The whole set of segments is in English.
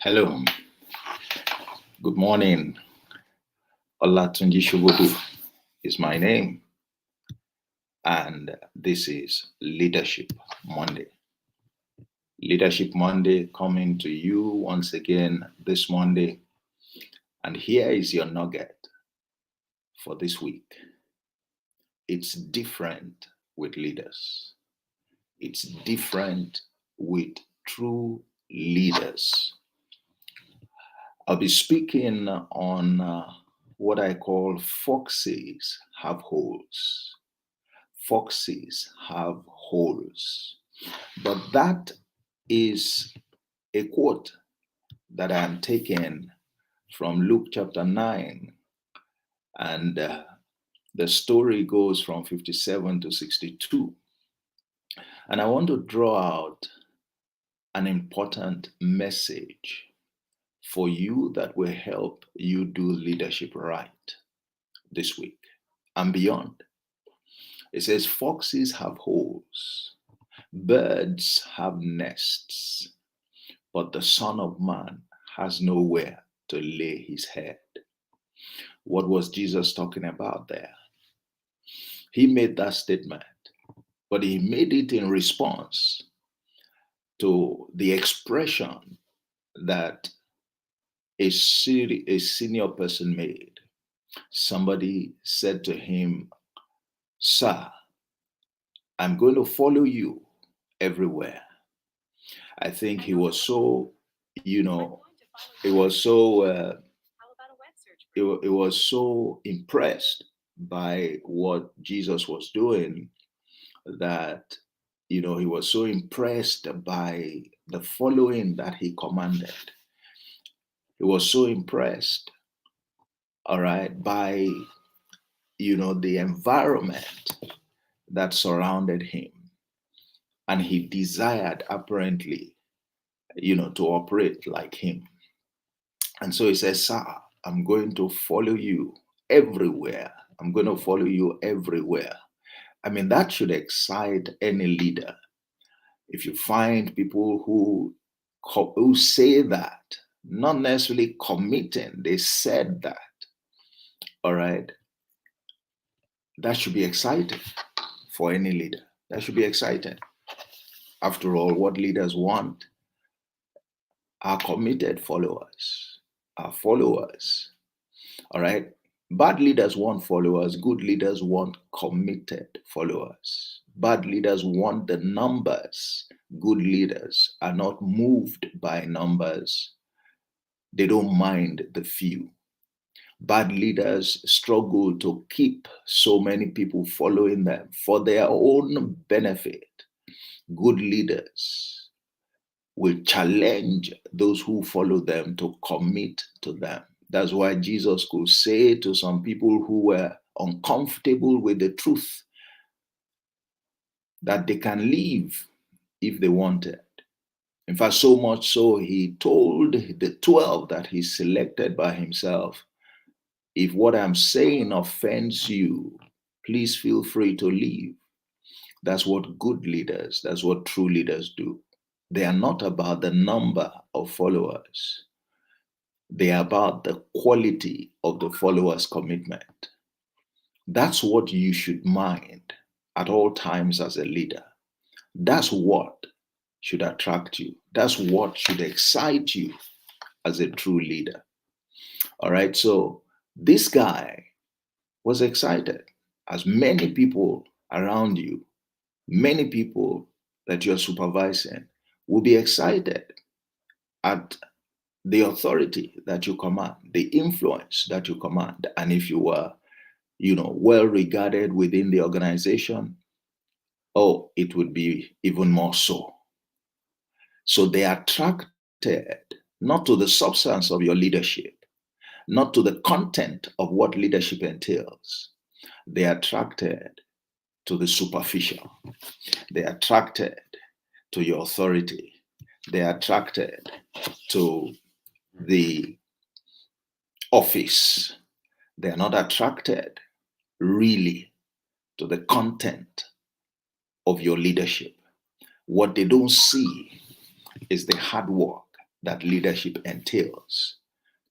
Hello, good morning. Olatunji Shugodu is my name, and this is Leadership Monday. Leadership Monday coming to you once again this Monday, and here is your nugget for this week. It's different with leaders, it's different with true leaders. I'll be speaking on what I call foxes have holes. Foxes have holes. But that is a quote that I am taking from Luke chapter 9. And the story goes from 57 to 62. And I want to draw out an important message for you that will help you do leadership right this week and beyond. It says, foxes have holes, birds have nests, but the Son of Man has nowhere to lay his head. What was Jesus talking about there? He made that statement, but he made it in response to the expression that a senior person made. Somebody said to him, "Sir, I'm going to follow you everywhere." I think he was so, it was so, it was so impressed by what Jesus was doing that, he was so impressed by the following that he commanded. He was so impressed, all right, by, the environment that surrounded him. And he desired apparently, to operate like him. And so he says, "Sir, I'm going to follow you everywhere. I'm going to follow you everywhere." I mean, that should excite any leader. If you find people who say that, not necessarily committing, they said that, all right, that should be exciting for any leader. That should be exciting. After all, what leaders want are committed followers, are followers, all right? Bad leaders want followers. Good leaders want committed followers. Bad leaders want the numbers. Good leaders are not moved by numbers. They don't mind the few. Bad leaders struggle to keep so many people following them for their own benefit. Good leaders will challenge those who follow them to commit to them. That's why Jesus could say to some people who were uncomfortable with the truth that they can leave if they wanted. In fact, so much so, he told the 12 that he selected by himself, "If what I'm saying offends you, please feel free to leave." That's what good leaders, that's what true leaders do. They are not about the number of followers. They are about the quality of the followers' commitment. That's what you should mind at all times as a leader. That's what should attract you. That's what should excite you as a true leader. All right, so this guy was excited, as many people around you, many people that you're supervising will be excited at the authority that you command, the influence that you command. And if you were, well regarded within the organization, oh, it would be even more so. So they are attracted not to the substance of your leadership, not to the content of what leadership entails. They are attracted to the superficial. They are attracted to your authority. They are attracted to the office. They are not attracted really to the content of your leadership. What they don't see is the hard work that leadership entails.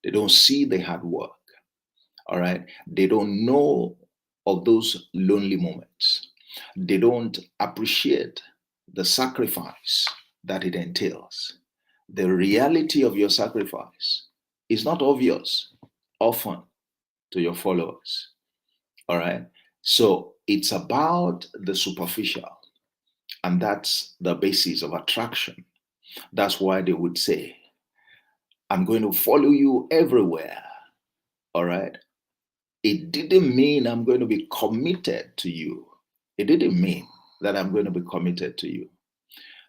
They don't see the hard work. All right. They don't know of those lonely moments. They don't appreciate the sacrifice that it entails. The reality of your sacrifice is not obvious often to your followers. All right. So it's about the superficial, and that's the basis of attraction. That's why they would say, I'm going to follow you everywhere. All right. It didn't mean I'm going to be committed to you. It didn't mean that I'm going to be committed to you.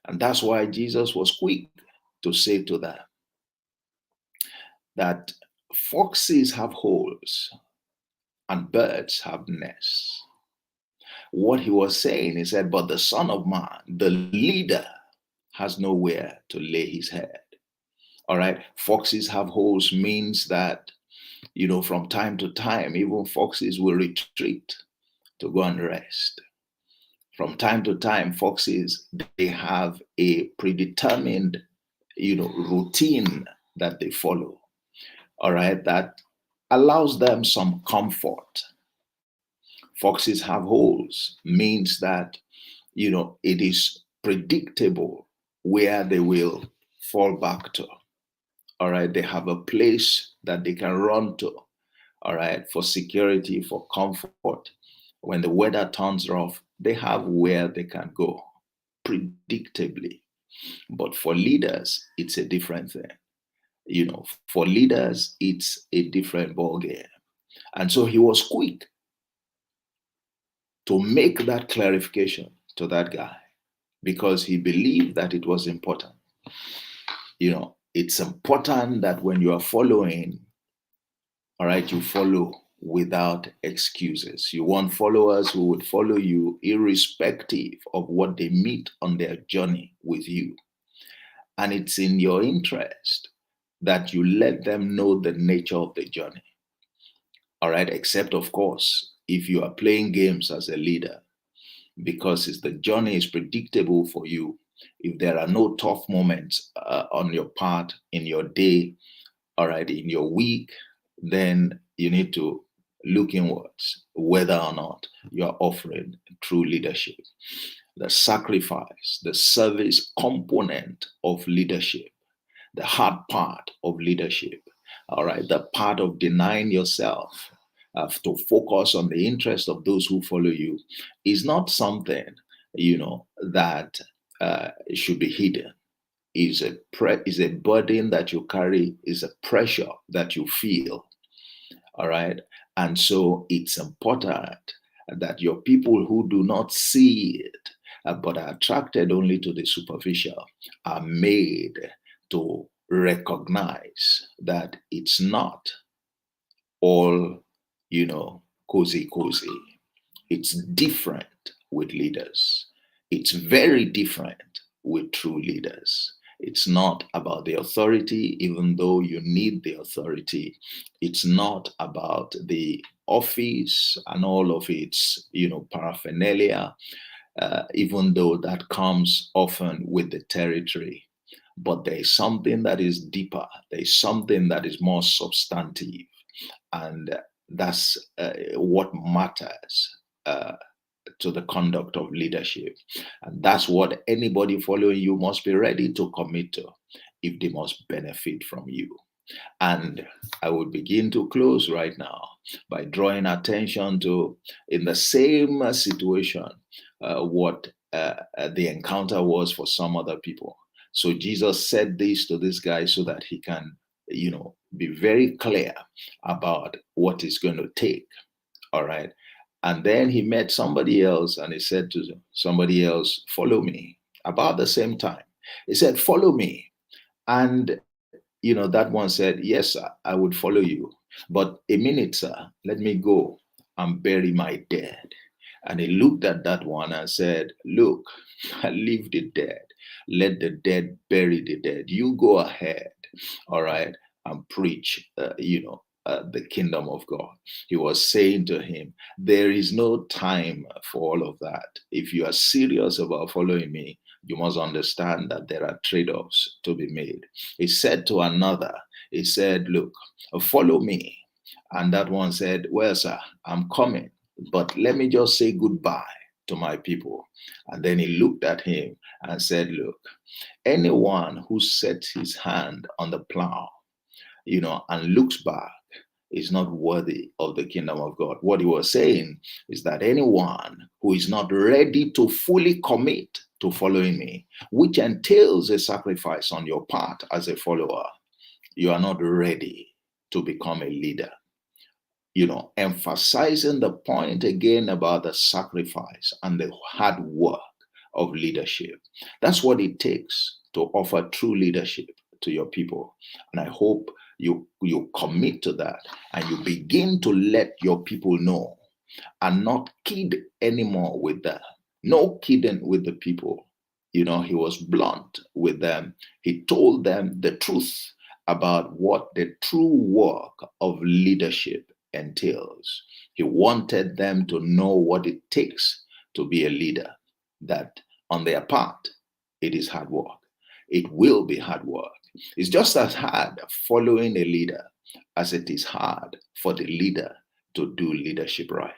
And that's why Jesus was quick to say to them that foxes have holes and birds have nests. What he was saying, he said, but the Son of Man, the leader, has nowhere to lay his head. All right. Foxes have holes means that, from time to time, even foxes will retreat to go and rest. From time to time, foxes, they have a predetermined, routine that they follow. All right. That allows them some comfort. Foxes have holes means that, it is predictable where they will fall back to. All right. They have a place that they can run to. All right. For security, for comfort. When the weather turns rough, they have where they can go predictably. But for leaders, it's a different thing. For leaders, it's a different ballgame. And so he was quick to make that clarification to that guy because he believed that it was important. It's important that when you are following, all right, you follow without excuses. You want followers who would follow you irrespective of what they meet on their journey with you. And it's in your interest that you let them know the nature of the journey. All right, except of course, if you are playing games as a leader, because the journey is predictable for you. If there are no tough moments on your part in your day, all right, in your week, then you need to look inwards whether or not you're offering true leadership. The sacrifice, the service component of leadership, the hard part of leadership, all right, the part of denying yourself to focus on the interest of those who follow you is not something, that should be hidden. Is a burden that you carry, is a pressure that you feel. All right. And so it's important that your people who do not see it, but are attracted only to the superficial, are made to recognize that it's not all, cozy. It's different with leaders. It's very different with true leaders. It's not about the authority, even though you need the authority. It's not about the office and all of its, paraphernalia, even though that comes often with the territory. But there is something that is deeper. There is something that is more substantive. And that's what matters to the conduct of leadership. And that's what anybody following you must be ready to commit to if they must benefit from you. And I will begin to close right now by drawing attention to, in the same situation, what the encounter was for some other people. So Jesus said this to this guy so that he can, be very clear about what it's going to take. All right. And then he met somebody else and he said to somebody else, follow me. About the same time, he said, follow me. And, that one said, yes, sir, I would follow you. But a minute, sir, let me go and bury my dead. And he looked at that one and said, look, leave the dead. Let the dead bury the dead. You go ahead, all right, and preach, the kingdom of God. He was saying to him, there is no time for all of that. If you are serious about following me, you must understand that there are trade-offs to be made. He said to another, he said, look, follow me. And that one said, well, sir, I'm coming, but let me just say goodbye to my people. And then he looked at him and said, look, anyone who sets his hand on the plow, and looks back is not worthy of the kingdom of God. What he was saying is that anyone who is not ready to fully commit to following me, which entails a sacrifice on your part as a follower, you are not ready to become a leader. Emphasizing the point again about the sacrifice and the hard work of leadership. That's what it takes to offer true leadership to your people. And I hope you commit to that and you begin to let your people know and not kid anymore with them. No kidding with the people. He was blunt with them. He told them the truth about what the true work of leadership entails. He wanted them to know what it takes to be a leader, that on their part, it is hard work. It will be hard work. It's just as hard following a leader as it is hard for the leader to do leadership right.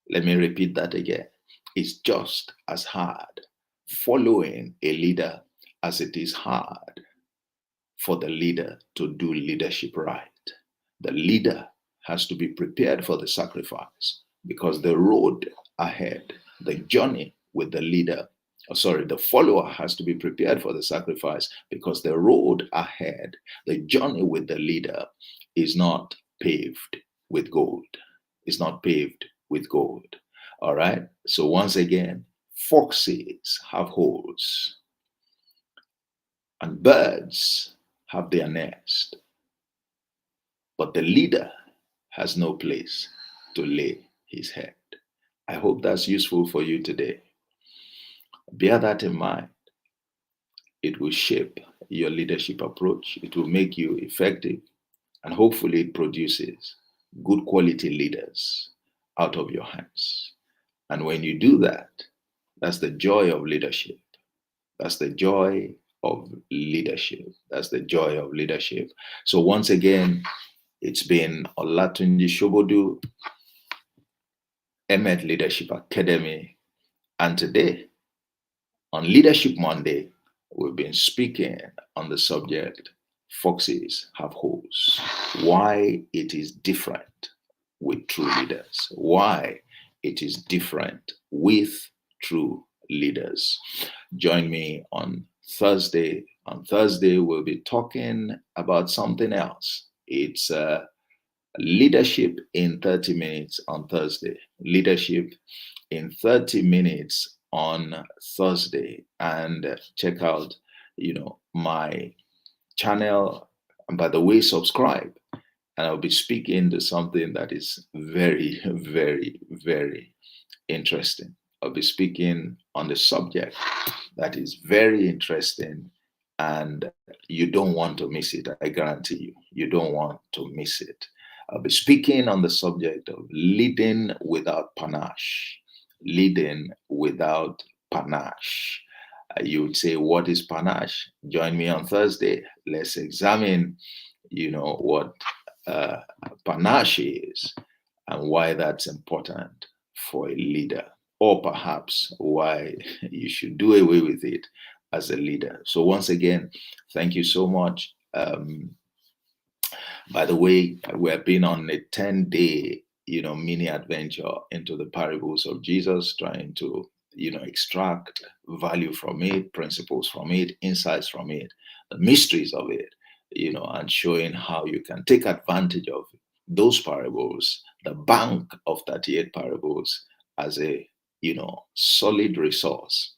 Let me repeat that again. It's just as hard following a leader as it is hard for the leader to do leadership right. The leader has to be prepared for the sacrifice because the road ahead, the journey with the leader, the follower has to be prepared for the sacrifice because the road ahead, the journey with the leader is not paved with gold. It's not paved with gold. All right. So once again, foxes have holes and birds have their nest, but the leader has no place to lay his head. I hope that's useful for you today. Bear that in mind. It will shape your leadership approach. It will make you effective, and hopefully it produces good quality leaders out of your hands. And when you do that, that's the joy of leadership. That's the joy of leadership. That's the joy of leadership. So once again, it's been Olatunji Shobodu, Emet Leadership Academy. And today, on Leadership Monday, we've been speaking on the subject, Foxes Have Holes. Why it is different with true leaders. Why it is different with true leaders. Join me on Thursday. On Thursday, we'll be talking about something else. It's leadership in 30 minutes on Thursday. Leadership in 30 minutes on Thursday. And check out, my channel. And by the way, subscribe. And I'll be speaking to something that is very, very, very interesting. I'll be speaking on the subject that is very interesting, and you don't want to miss it. I guarantee you, you don't want to miss it. I'll be speaking on the subject of leading without panache. Leading without panache. You would say, what is panache? Join me on Thursday. Let's examine, what panache is and why that's important for a leader, or perhaps why you should do away with it as a leader. So once again, thank you so much. By the way, we have been on a 10-day, mini adventure into the parables of Jesus, trying to, extract value from it, principles from it, insights from it, the mysteries of it, and showing how you can take advantage of those parables, the bank of 38 parables, as a, solid resource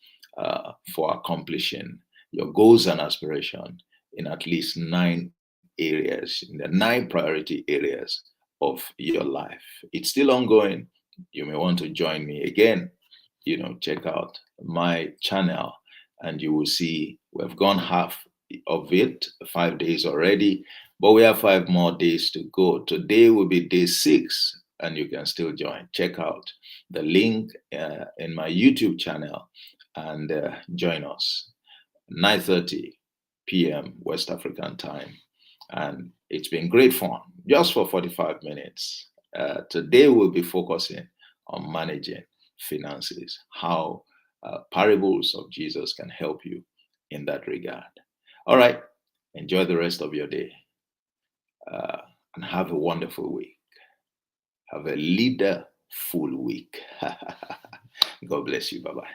for accomplishing your goals and aspiration in at least 9 areas, in the 9 priority areas of your life. It's still ongoing. You may want to join me again. Check out my channel and you will see we've gone half of it, 5 days already, But we have 5 more days to go. Today will be day 6, and you can still join. Check out the link in my YouTube channel and join us. 9:30 p.m. West African time. And it's been great fun just for 45 minutes. Today we'll be focusing on managing finances, how parables of Jesus can help you in that regard. All right, enjoy the rest of your day and have a wonderful week. Have a leader full week. God bless you. Bye bye.